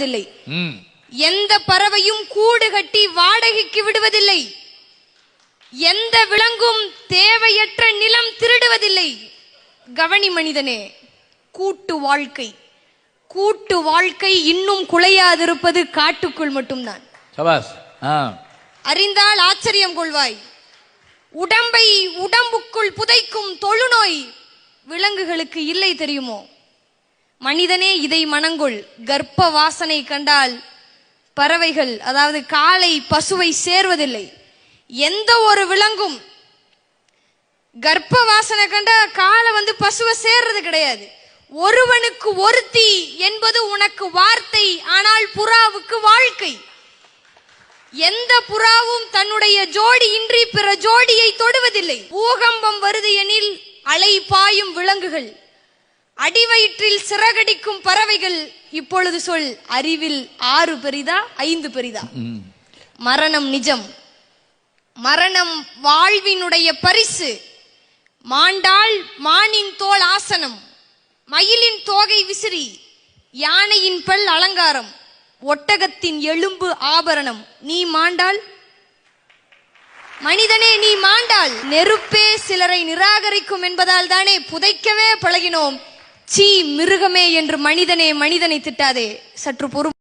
இல்லை. எந்த பறவையும் கூடு கட்டி வாடகைக்கு விடுவதில்லை. எந்த விலங்கும் தேவையற்ற நிலம் திருடுவதில்லை. கவனி மனிதனே, கூட்டு வாழ்க்கை கூட்டு வாழ்க்கை இன்னும் குலையாதிருப்பது காட்டுக்குள் மட்டும்தான். அறிந்தால் ஆச்சரியம் கொள்வாய். உடம்பை உடம்புக்குள் புதைக்கும் தொழுநோய் விலங்குகளுக்கு இல்லை தெரியுமோ? மனிதனே இதை மனங்கொள். கர்ப்ப வாசனை கண்டால் பறவைகள், அதாவது காளை பசுவை சேர்வதில்லை. எந்த ஒரு விலங்கும் கர்ப்ப வாசனை கண்டா காளை பசுவை சேர்றது கிடையாது. ஒருவனுக்கு ஒருத்தி என்பது உனக்கு வார்த்தை, ஆனால் புறாவுக்கு வாழ்க்கை. எந்த புறாவும் தன்னுடைய ஜோடி இன்றி பிற ஜோடியை தொடுவதில்லை. பூகம்பம் வருது எனில் அலை பாயும் விலங்குகள், அடிவயிற்றில் சிறகடிக்கும் பறவைகள். இப்பொழுது சொல், அறிவில் 6 பெரிதா 5 பெரிதா? மரணம் நிஜம். மரணம் வாழ்வினுடைய பரிசு. மாண்டால் மானின் தோல் ஆசனம், மயிலின் தோகை விசிறி, யானையின் பல் அலங்காரம், ஒட்டகத்தின் எலும்பு ஆபரணம். நீ மாண்டால், மனிதனே நீ மாண்டால், நெருப்பே சிலரை நிராகரிக்கும் என்பதால் தானே புதைக்கவே பழகினோம். சீ மிருகமே என்று மனிதனே மனிதனை திட்டாதே. சற்று பொறு.